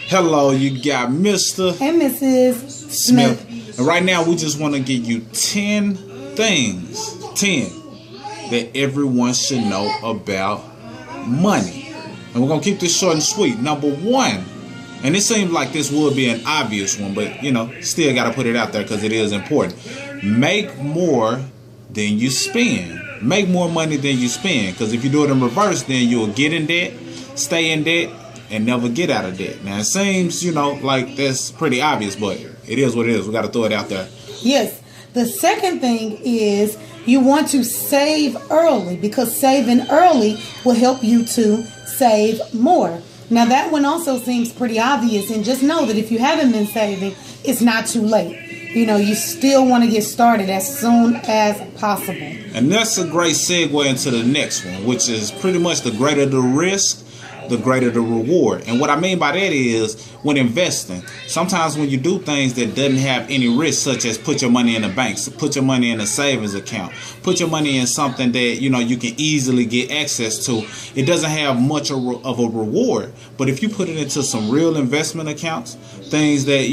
Hello, you got Mr. and Mrs. Smith. And right now, we just want to give you 10 things, 10 that everyone should know about money. And we're going to keep this short and sweet. Number one, and it seems like this would be an obvious one, but still got to put it out there because it is important. Make more than you spend. Make more money than you spend. Because if you do it in reverse, then you'll get in debt, stay in debt, and never get out of debt. Now, it seems, like that's pretty obvious, but it is what it is. We got to throw it out there. Yes. The second thing is you want to save early, because saving early will help you to save more. Now, that one also seems pretty obvious, and just know that if you haven't been saving, it's not too late. You still want to get started as soon as possible. And that's a great segue into the next one, which is pretty much the greater the risk, the greater the reward. And what I mean by that is when investing, sometimes when you do things that doesn't have any risk, such as put your money in the bank, put your money in a savings account, put your money in something that you can easily get access to, it doesn't have much of a reward. But if you put it into some real investment accounts, things that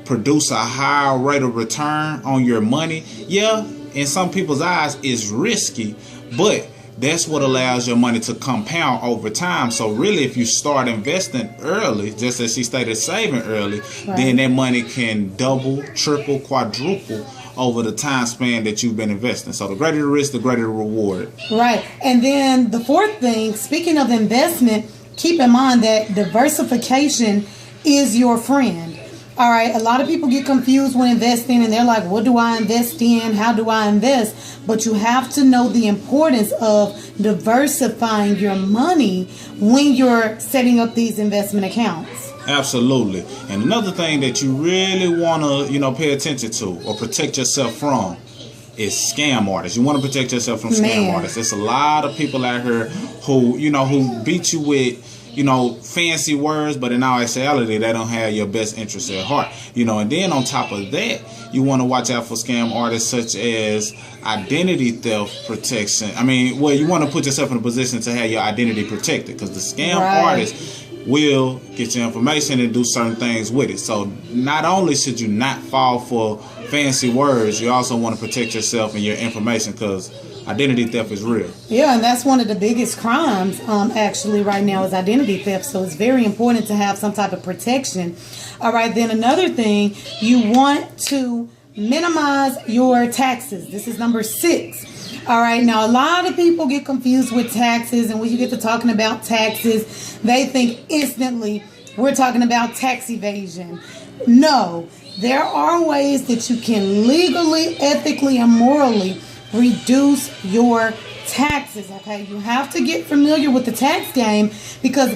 produce a higher rate of return on your money, in some people's eyes it's risky, but that's what allows your money to compound over time. So really, if you start investing early, just as she stated, saving early, then that money can double, triple, quadruple over the time span that you've been investing. So the greater the risk, the greater the reward. Right. And then the fourth thing, speaking of investment, keep in mind that diversification is your friend. All right, a lot of people get confused when investing, and they're like, what do I invest in? How do I invest? But you have to know the importance of diversifying your money when you're setting up these investment accounts. Absolutely. And another thing that you really want to, pay attention to or protect yourself from is scam artists. You want to protect yourself from scam artists. There's a lot of people out here who, who beat you with fancy words, but in all actuality, they don't have your best interests at heart. And then on top of that, you want to watch out for scam artists such as identity theft protection. You want to put yourself in a position to have your identity protected, because the scam artists will get your information and do certain things with it. So not only should you not fall for fancy words, you also want to protect yourself and your information, because identity theft is real. Yeah, and that's one of the biggest crimes actually right now is identity theft. So it's very important to have some type of protection. All right, then another thing, you want to minimize your taxes. This is number 6. All right, now a lot of people get confused with taxes, and when you get to talking about taxes, they think instantly we're talking about tax evasion. No, there are ways that you can legally, ethically, and morally reduce your taxes. Okay, you have to get familiar with the tax game, because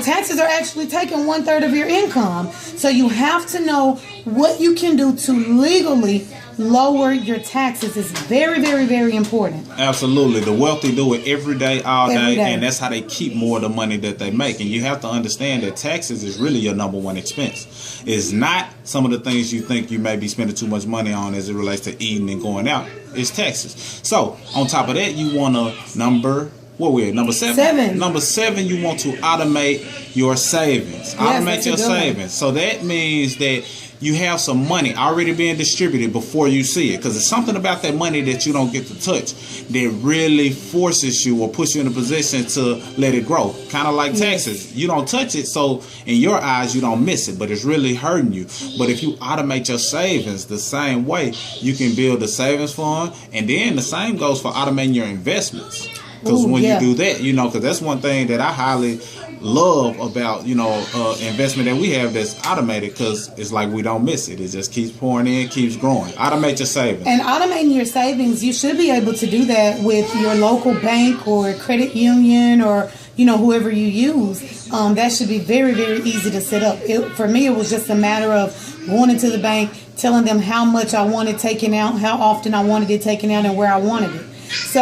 taxes are actually taking 1/3 of your income. So you have to know what you can do to legally lower your taxes. Is very, very, very important. Absolutely. The wealthy do it every day, all day, and that's how they keep more of the money that they make. And you have to understand that taxes is really your number one expense. It's not some of the things you think you may be spending too much money on as it relates to eating and going out. It's taxes. So on top of that, you want to number 7. Number 7, you want to automate your savings. Automate your savings. So that means that you have some money already being distributed before you see it, because it's something about that money that you don't get to touch that really forces you or puts you in a position to let it grow. Kind of like taxes. You don't touch it, so in your eyes you don't miss it, but it's really hurting you. But if you automate your savings the same way, you can build a savings fund, and then the same goes for automating your investments. Because when you do that, because that's one thing that I highly love about, investment that we have that's automated, because it's like we don't miss it. It just keeps pouring in, keeps growing. Automate your savings. And automating your savings, you should be able to do that with your local bank or credit union or, whoever you use. That should be very, very easy to set up. For me, it was just a matter of going into the bank, telling them how much I wanted taken out, how often I wanted it taken out, and where I wanted it. So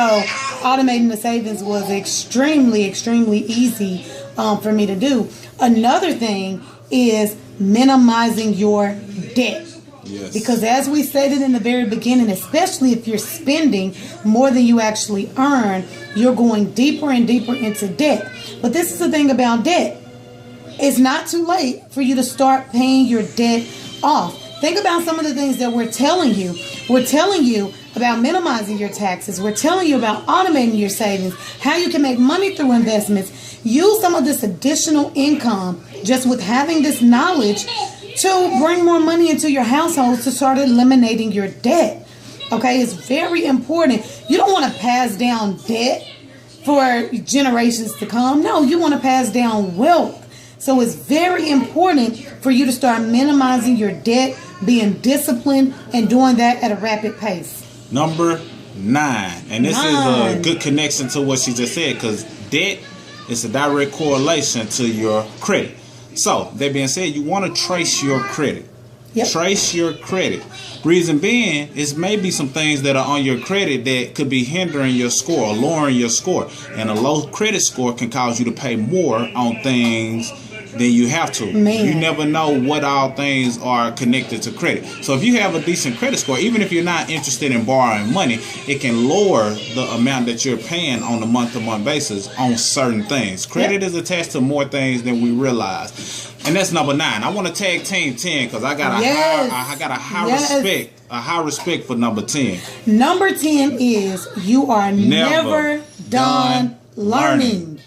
automating the savings was extremely, extremely easy for me to do. Another thing is minimizing your debt. Yes. Because as we stated in the very beginning, especially if you're spending more than you actually earn, you're going deeper and deeper into debt. But this is the thing about debt. it's not too late for you to start paying your debt off. Think about some of the things that we're telling you. We're telling you about minimizing your taxes. We're telling you about automating your savings, how you can make money through investments. Use some of this additional income just with having this knowledge to bring more money into your household to start eliminating your debt. Okay, it's very important. You don't want to pass down debt for generations to come. No, you want to pass down wealth. So it's very important for you to start minimizing your debt, being disciplined, and doing that at a rapid pace. Number 9. And this is a good connection to what she just said, because debt is a direct correlation to your credit. So, that being said, you want to trace your credit. Yep. Trace your credit. Reason being is maybe some things that are on your credit that could be hindering your score or lowering your score. And a low credit score can cause you to pay more on things than you have to. Man. You never know what all things are connected to credit. So if you have a decent credit score, even if you're not interested in borrowing money, it can lower the amount that you're paying on a month-to-month basis on certain things. Credit is attached to more things than we realize. And that's number 9. I want to tag team 10 because I got a high respect for number 10. Number 10 is you are never done learning.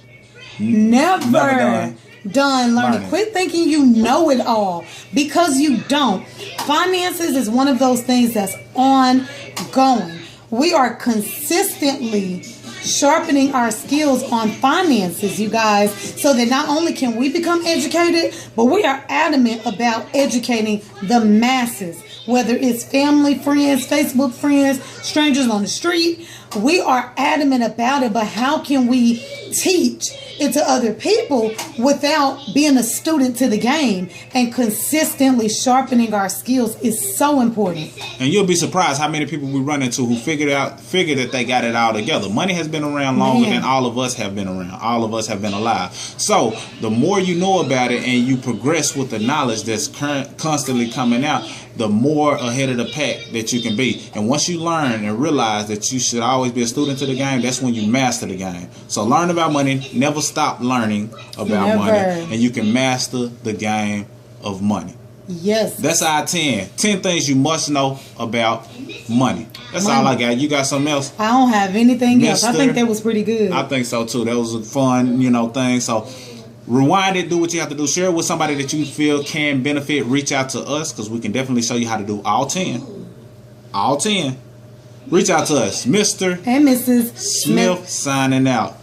Never done learning. Quit thinking you know it all, because you don't. Finances is one of those things that's ongoing. We are consistently sharpening our skills on finances, you guys, so that not only can we become educated, but we are adamant about educating the masses, whether it's family, friends, Facebook friends, strangers on the street. We are adamant about it, but how can we teach it to other people without being a student to the game? And consistently sharpening our skills is so important. And you'll be surprised how many people we run into who figure that they got it all together. Money has been around longer than all of us have been around. All of us have been alive. So the more you know about it and you progress with the knowledge that's constantly coming out, the more ahead of the pack that you can be. And once you learn and realize that you should always be a student to the game, that's when you master the game. So learn about money. Never stop learning about money. And you can master the game of money. Yes. That's our 10. 10 things you must know about money. That's all I got. You got something else? I don't have anything else. I think that was pretty good. I think so too. That was a fun, thing. So rewind it, do what you have to do. Share it with somebody that you feel can benefit. Reach out to us because we can definitely show you how to do all 10. All 10. Reach out to us. Mr. and Mrs. Smith signing out.